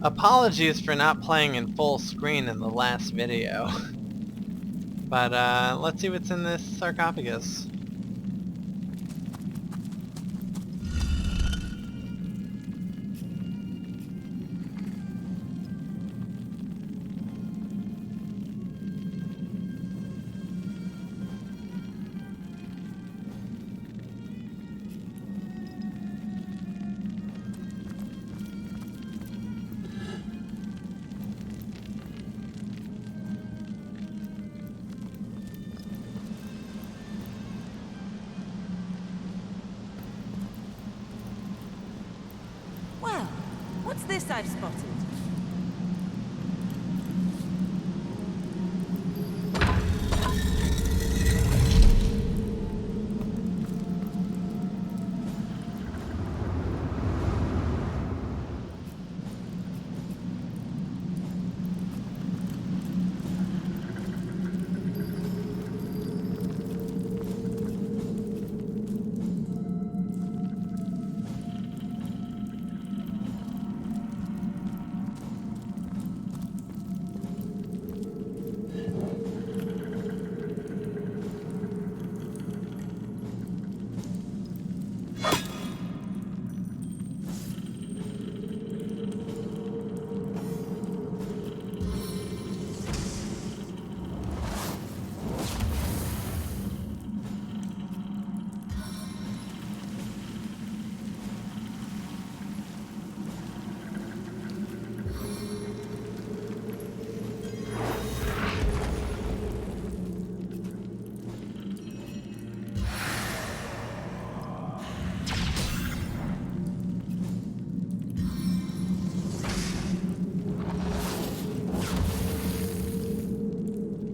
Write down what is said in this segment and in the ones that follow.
Apologies for not playing in full screen in the last video. But let's see what's in this sarcophagus. Well, what's this I've spotted?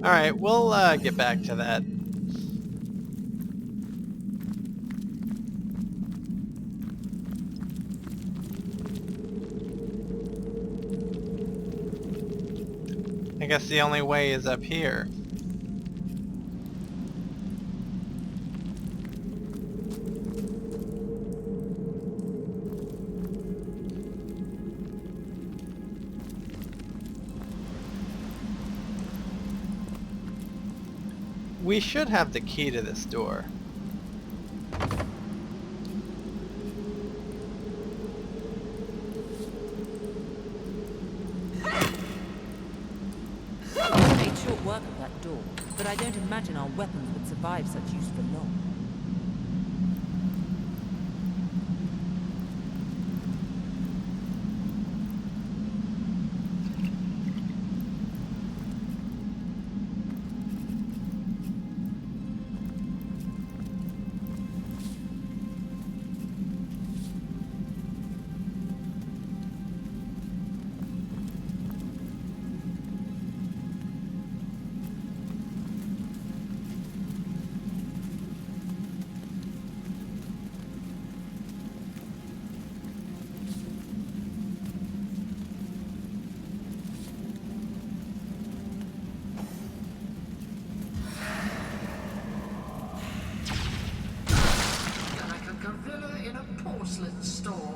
Alright, we'll get back to that. I guess the only way is up here. We should have the key to this door. We made short work of that door, but I don't imagine our weapons would survive such use for long. Like a gorilla in a porcelain store.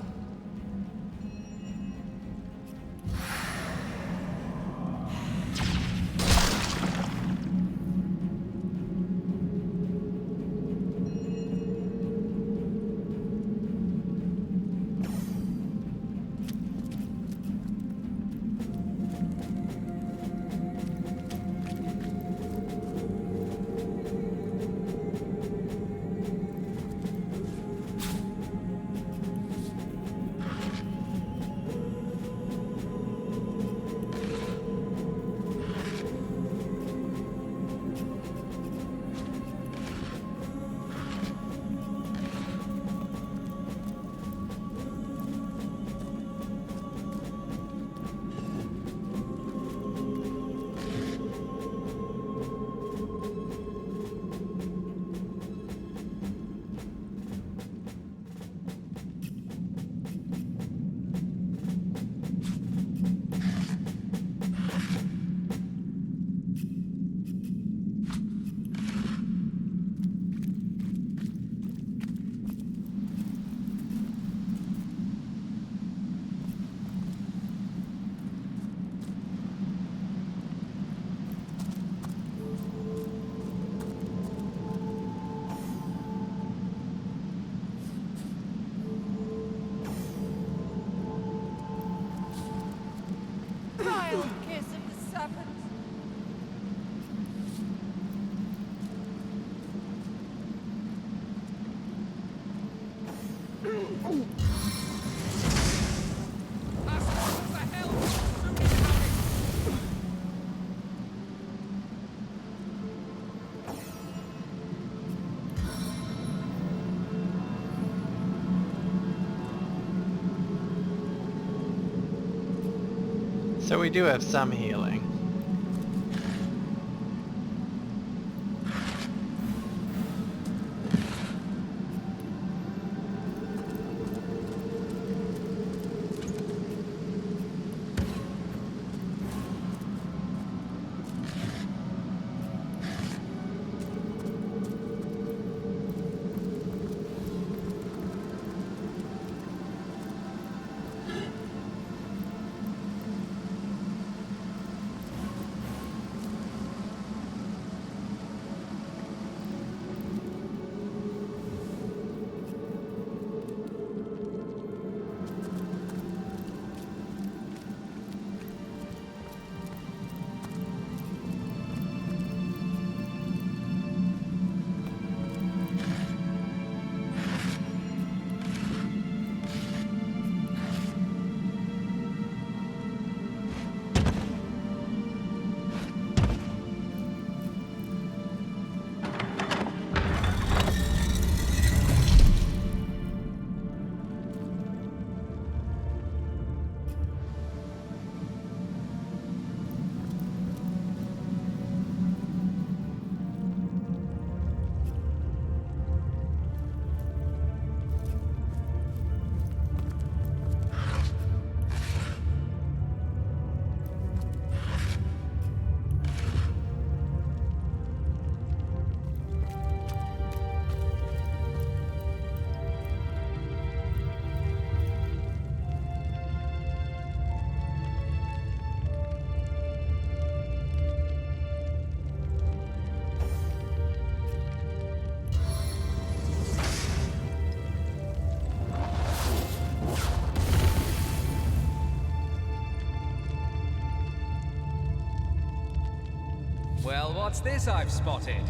Pale kiss of the serpent. So we do have some healing. Well, what's this I've spotted?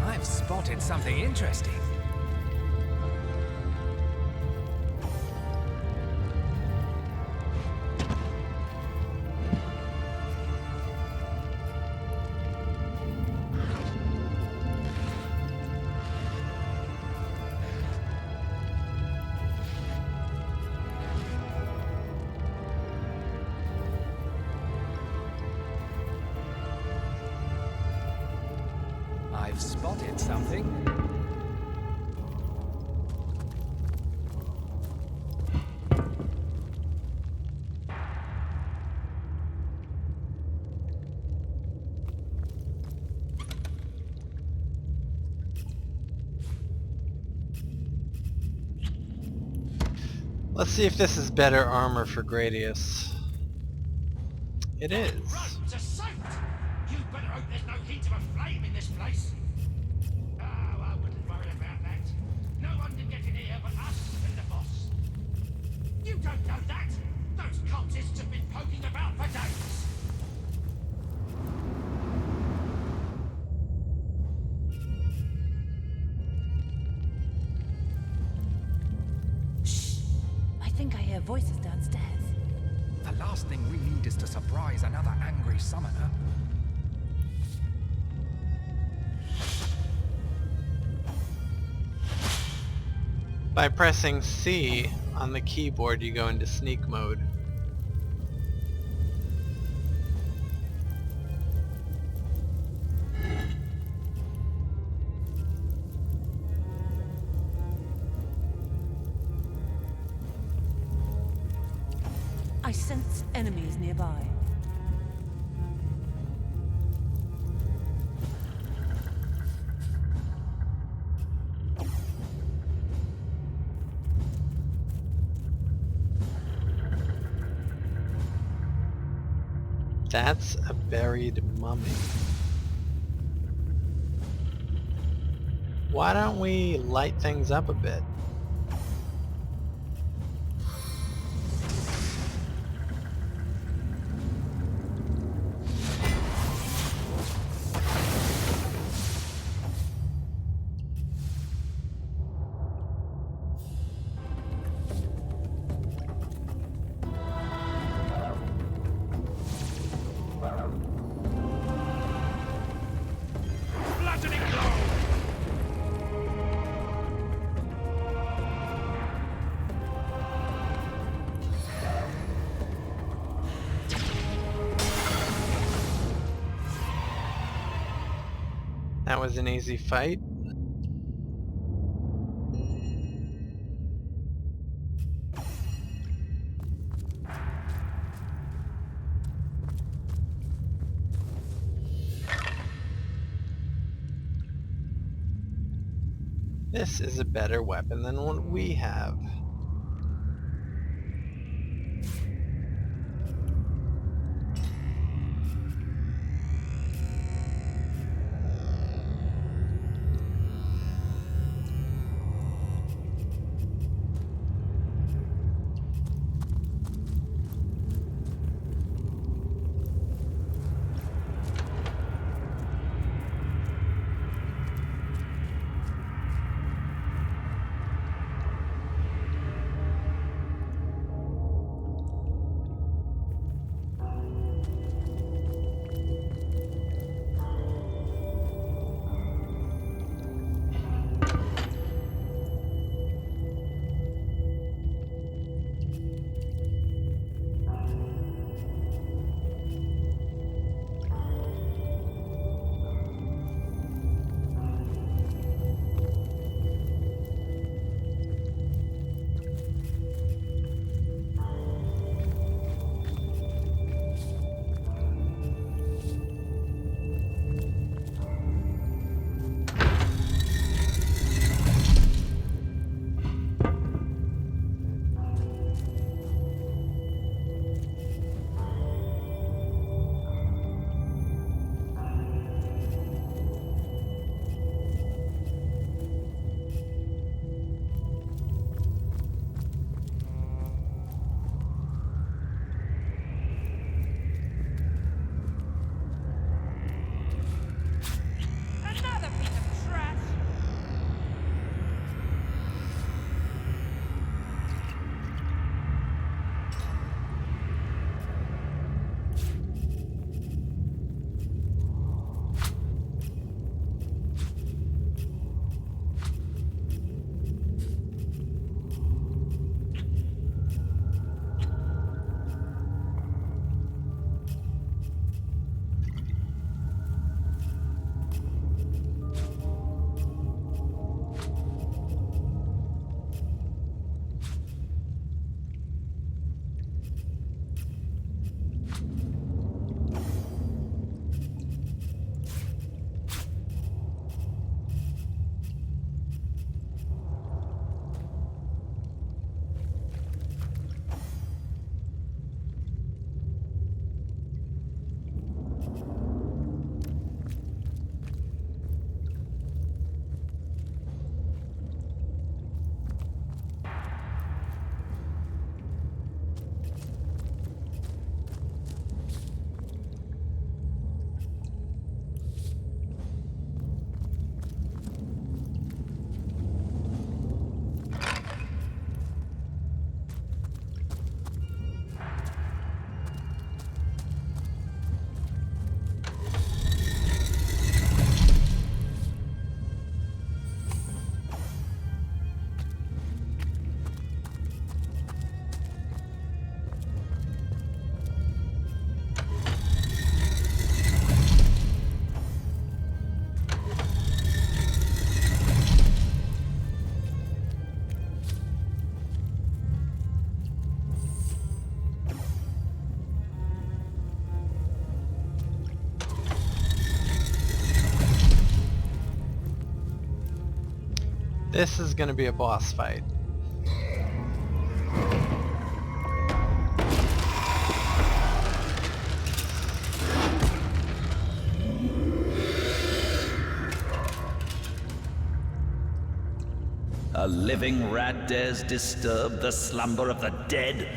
I've spotted something interesting. I've spotted something. Let's see if this is better armor for Gradius. It is. Road's a sight! You better hope there's no hint of a flame in this place. Oh, I wouldn't worry about that. No one can get in here but us and the boss. You don't know that! Those cultists have been poking about for days! I think I hear voices downstairs. The last thing we need is to surprise another angry summoner. By pressing C on the keyboard, you go into sneak mode. I sense enemies nearby. That's a buried mummy. Why don't we light things up a bit? Bludgeoning blow! That was an easy fight. This is a better weapon than what we have. Another piece of trash! This is gonna be a boss fight. living rat dares disturb the slumber of the dead?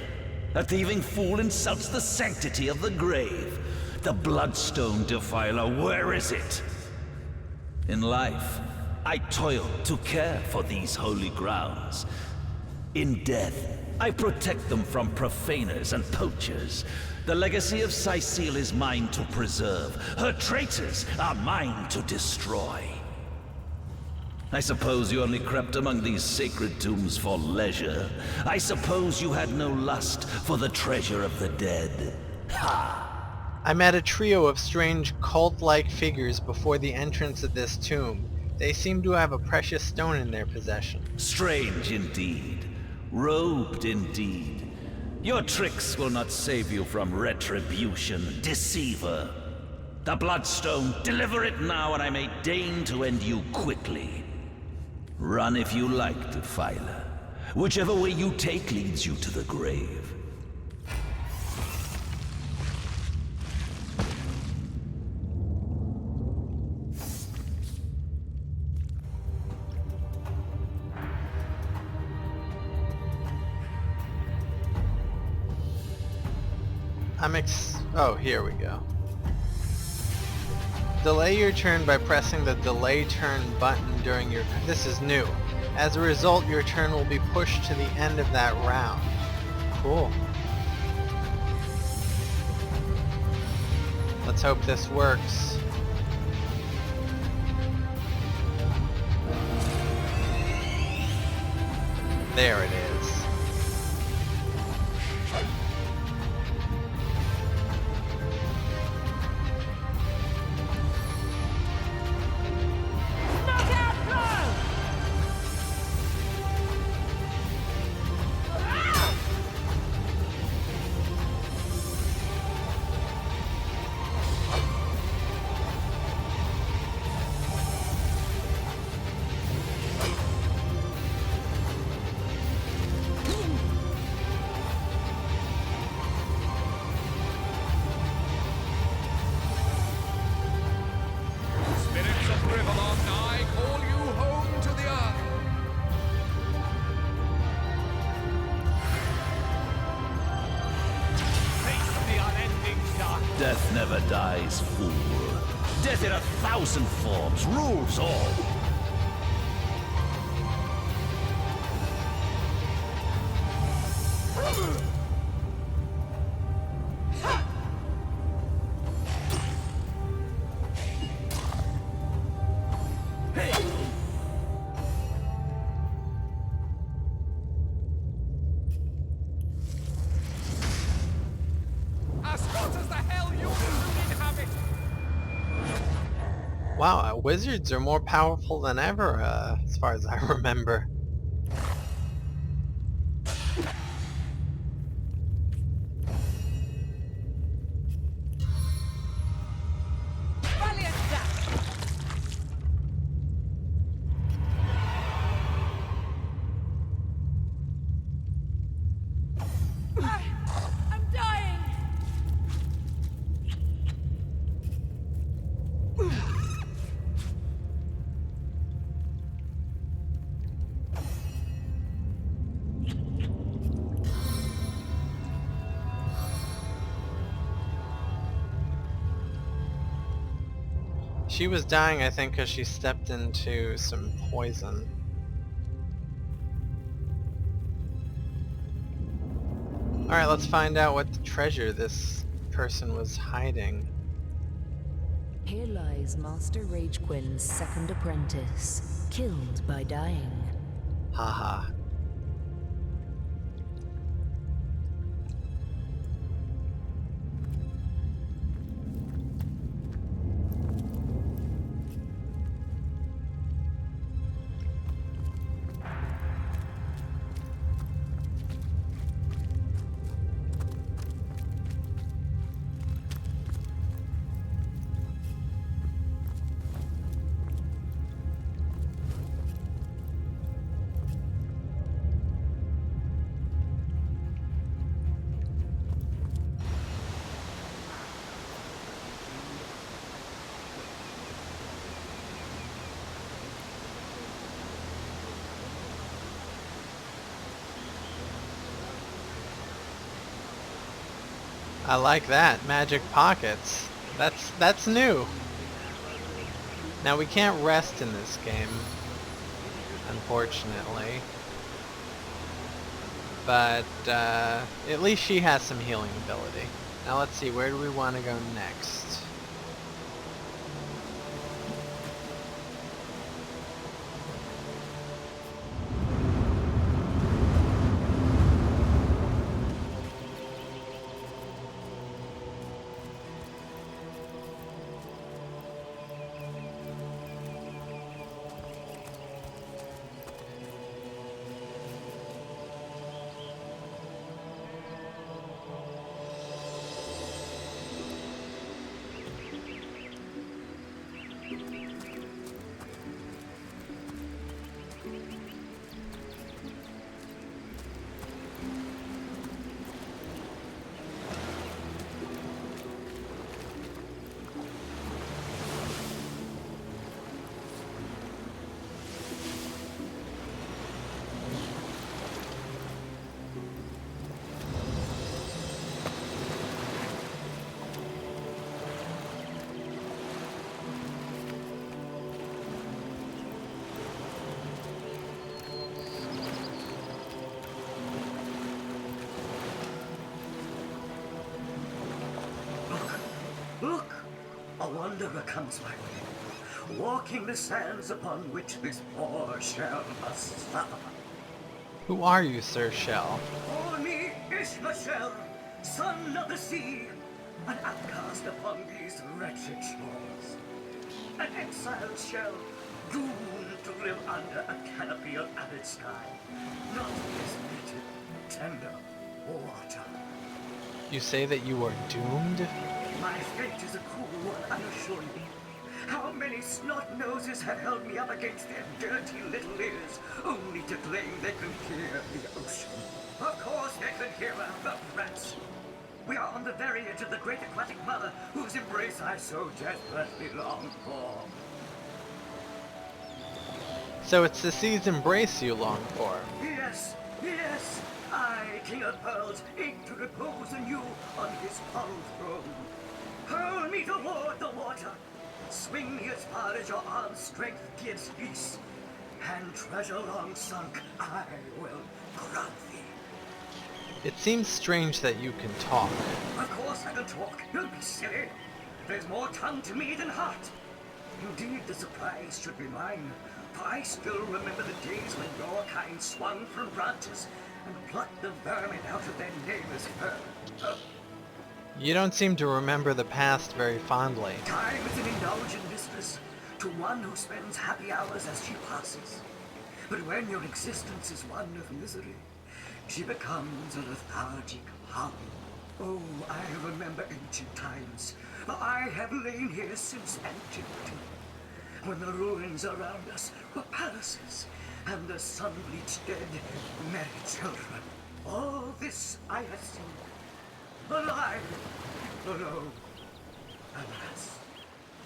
A thieving fool insults the sanctity of the grave. The bloodstone defiler, where is it? In life, I toil to care for these holy grounds. In death, I protect them from profaners and poachers. The legacy of Cecile is mine to preserve. Her traitors are mine to destroy. I suppose you only crept among these sacred tombs for leisure. I suppose you had no lust for the treasure of the dead. Ha! I met a trio of strange cult-like figures before the entrance of this tomb. They seem to have a precious stone in their possession. Strange indeed. Robed indeed. Your tricks will not save you from retribution, deceiver. The Bloodstone, deliver it now and I may deign to end you quickly. Run if you like, Defiler. Whichever way you take leads you to the grave. Oh, here we go. Delay your turn by pressing the delay turn button during your... This is new. As a result, your turn will be pushed to the end of that round. Cool. Let's hope this works. There it is. Death never dies, fool. Death in 1,000 forms rules all. Wow, wizards are more powerful than ever, as far as I remember. I'm dying! She was dying, I think, because she stepped into some poison. Alright, let's find out what the treasure this person was hiding. Here lies Master Rage Quinn's second apprentice, killed by dying. Haha. I like that. Magic pockets. That's new. Now we can't rest in this game, unfortunately. But at least she has some healing ability. Now let's see, where do we want to go next? Look! A wanderer comes my way, walking the sands upon which this poor shell must suffer. Who are you, Sir Shell? For me is the shell, son of the sea, an outcast upon these wretched shores. An exiled shell, doomed to live under a canopy of arid sky, not his native, tender water. You say that you are doomed? My fate is a cruel one, I assure you. How many snot noses have held me up against their dirty little ears, only to claim they can hear the ocean? Of course they can hear her, the brats. We are on the very edge of the great aquatic mother, whose embrace I so desperately long for. So it's the sea's embrace you long for. Yes, yes, I, King of Pearls, ache to repose anew on his coral throne. Hurl me toward the water. Swing me as far as your arm's strength gives peace. And treasure long sunk, I will grant thee. It seems strange that you can talk. Of course I can talk. Don't be silly. There's more tongue to me than heart. Indeed, the surprise should be mine. For I still remember the days when your kind swung from branches and plucked the vermin out of their neighbor's fur. You don't seem to remember the past very fondly. Time is an indulgent mistress to one who spends happy hours as she passes. But when your existence is one of misery, she becomes a lethargic hum. Oh, I remember ancient times. I have lain here since antiquity, when the ruins around us were palaces, and the sun-bleached dead merry children. All this I have seen. Alive, alone, alas.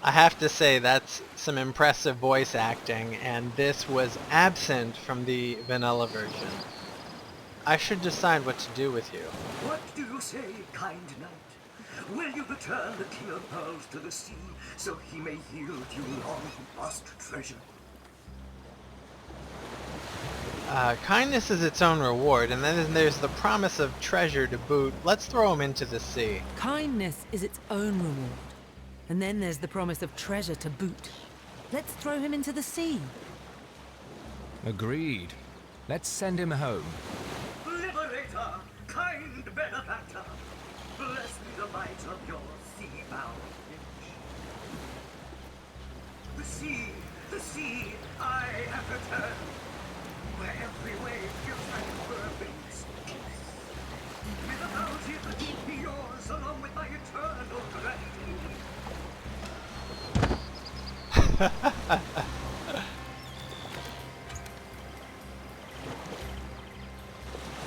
I have to say that's some impressive voice acting, and this was absent from the vanilla version. I should decide what to do with you. What do you say, kind knight? Will you return the King of Pearls to the sea, so he may yield you long-lost treasure? Kindness is its own reward, and then there's the promise of treasure to boot. Let's throw him into the sea. Kindness is its own reward. And then there's the promise of treasure to boot. Let's throw him into the sea. Agreed. Let's send him home. Liberator, kind benefactor, bless me the might of your sea-bound image. The sea, I have returned, where every wave feels like Burbanks kiss. May the bounty of the deep be yours, along with my eternal gratitude.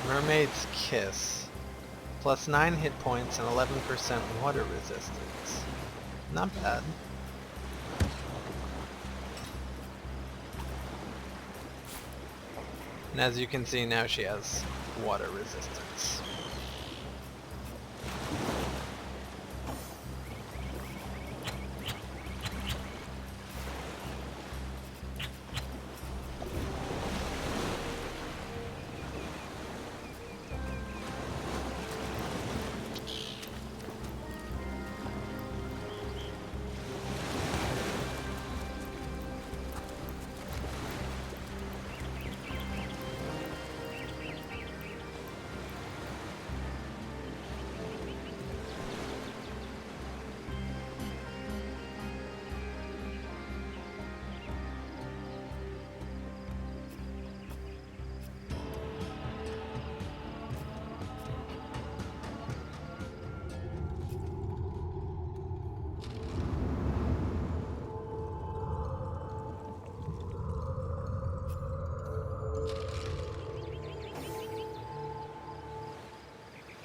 Mermaid's Kiss. Plus 9 hit points and 11% water resistance. Not bad. And as you can see, now she has water resistance.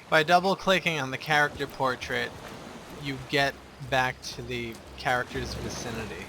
By double-clicking on the character portrait, you get back to the character's vicinity.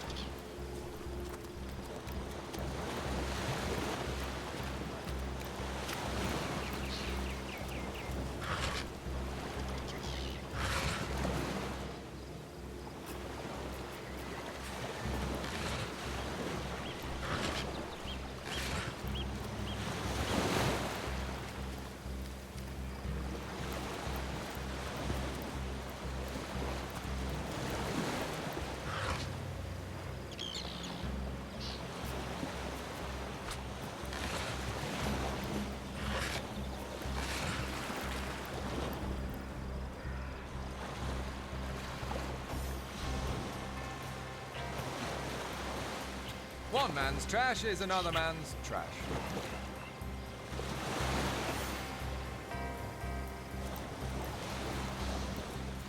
One man's trash is another man's trash.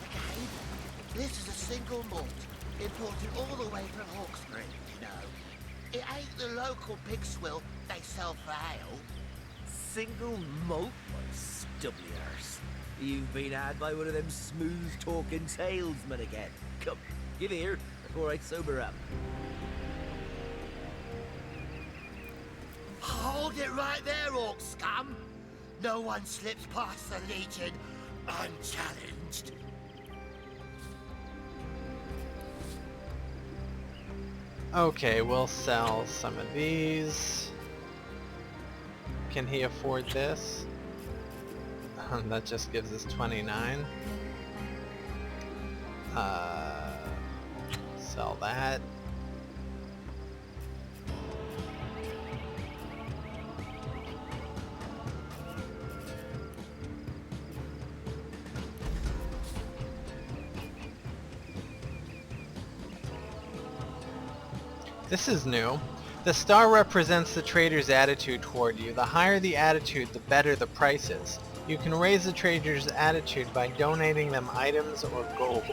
Okay, this is a single malt, imported all the way from Hawkesbury, you know. It ain't the local pig swill they sell for ale. Single malt, my stubby arse. You've been had by one of them smooth-talking salesmen again. Come, give here before I sober up. Hold it right there, orc scum! No one slips past the Legion unchallenged. Okay, we'll sell some of these. Can he afford this? That just gives us 29. Sell that. This is new. The star represents the trader's attitude toward you. The higher the attitude, the better the prices. You can raise the trader's attitude by donating them items or gold.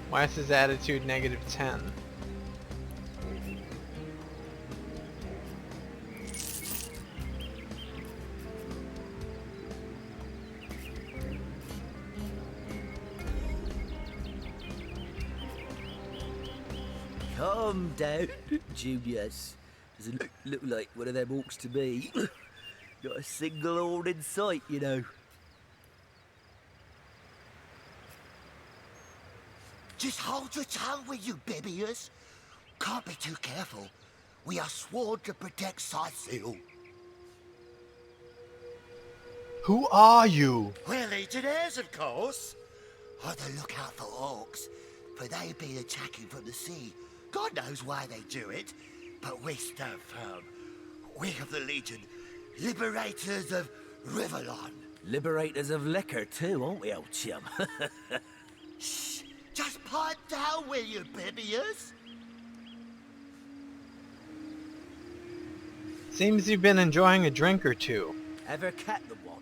Why is his attitude -10? Calm down, Junius. Doesn't look like one of them orcs to me. Got a single horn in sight, you know. Just hold your tongue, will you, Bibius? Can't be too careful. We are sworn to protect Scythiel. Who are you? We're legionnaires, of course. On the lookout for orcs, for they've been attacking from the sea. God knows why they do it, but we stand firm. We of the Legion, liberators of Riverlon. Liberators of liquor too, aren't we, old chum? Shh! Just pipe down, will you, Bibius? Seems you've been enjoying a drink or two. Ever kept the watch?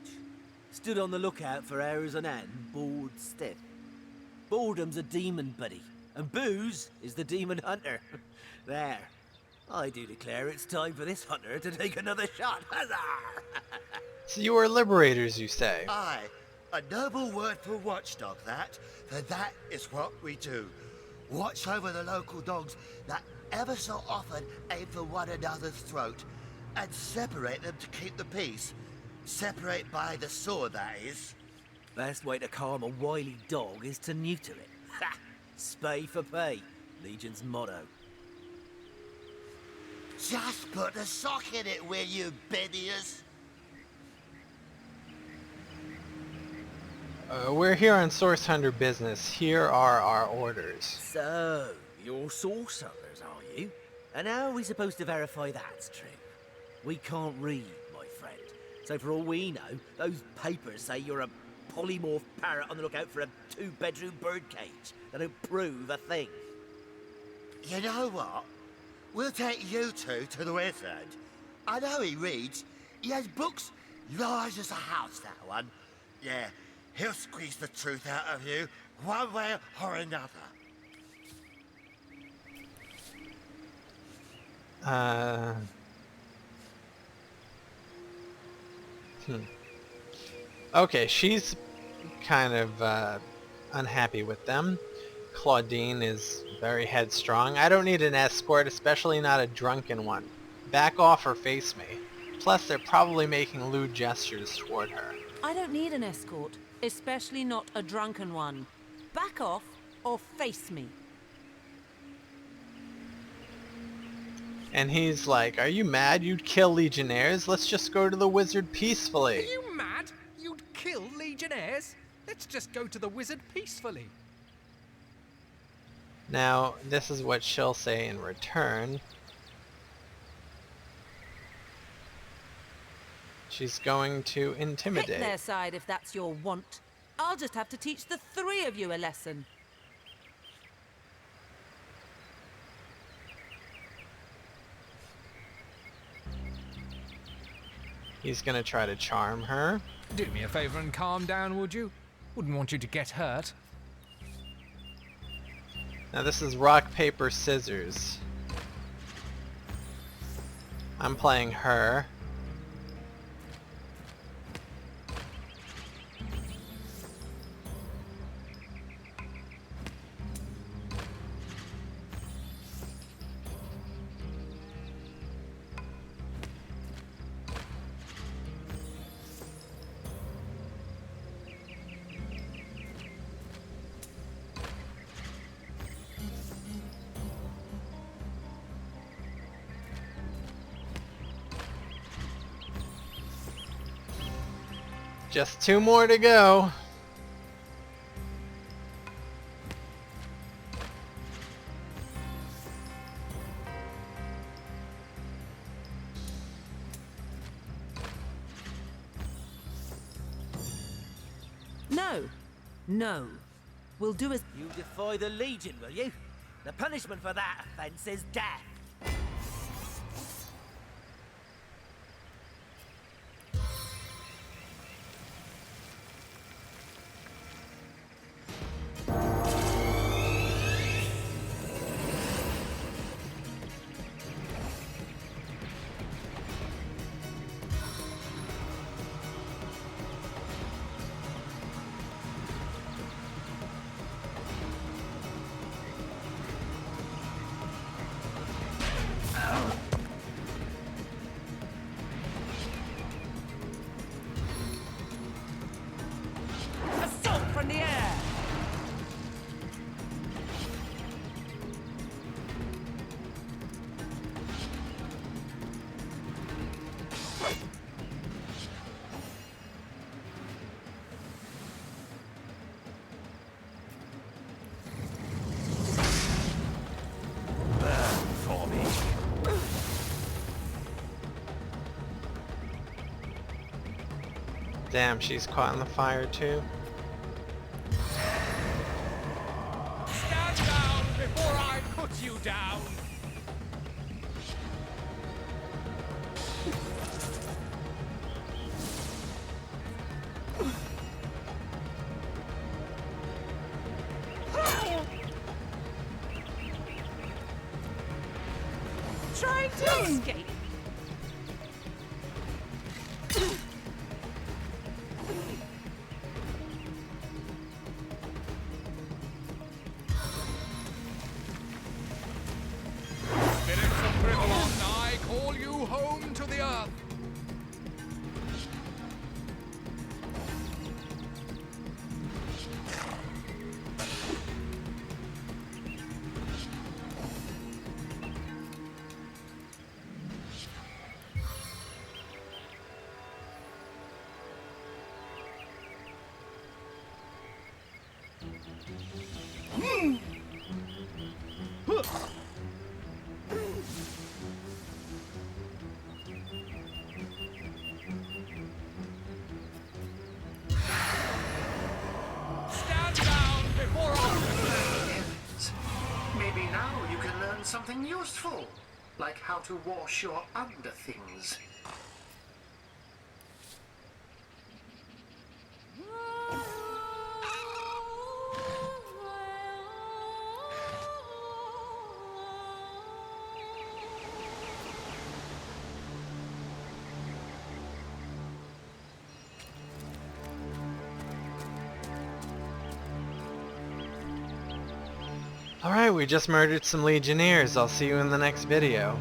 Stood on the lookout for hours on end, bored stiff. Boredom's a demon buddy, and booze is the demon hunter. There. I do declare it's time for this hunter to take another shot. Huzzah! So you are liberators, you say? Aye. A noble word for watchdog, that. For that is what we do. Watch over the local dogs that ever so often aim for one another's throat, and separate them to keep the peace. Separate by the sword, that is. Best way to calm a wily dog is to neuter it. Ha! Spay for pay. Legion's motto. Just put a sock in it, will you, Bidius? We're here on Source Hunter business. Here are our orders. So, you're source hunters, are you? And how are we supposed to verify that's true? We can't read, my friend. So for all we know, those papers say you're a polymorph parrot on the lookout for a 2-bedroom birdcage. They don't prove a thing. You know what? We'll take you two to the wizard. I know he reads. He has books large as a house, that one. Yeah, he'll squeeze the truth out of you one way or another. Okay, she's kind of unhappy with them. Claudine is very headstrong. I don't need an escort, especially not a drunken one. Back off or face me. Plus, they're probably making lewd gestures toward her. I don't need an escort, especially not a drunken one. Back off or face me. And he's like, are you mad? You'd kill legionnaires? Let's just go to the wizard peacefully. Are you mad? You'd kill legionnaires? Let's just go to the wizard peacefully. Now, this is what she'll say in return. She's going to intimidate. Pick their side if that's your want. I'll just have to teach the 3 of you a lesson. He's gonna try to charm her. Do me a favor and calm down, would you? Wouldn't want you to get hurt. Now this is rock, paper, scissors. I'm playing her. Just 2 more to go. No. No. We'll do as... You defy the Legion, will you? The punishment for that offence is death. Assault from the air! For me. Damn, she's caught in the fire too. Stand down before I put you down. Trying to escape! Spirits of Privalon, I call you home to the earth. Maybe now you can learn something useful, like how to wash your underthings. Alright, we just murdered some Legionnaires. I'll see you in the next video.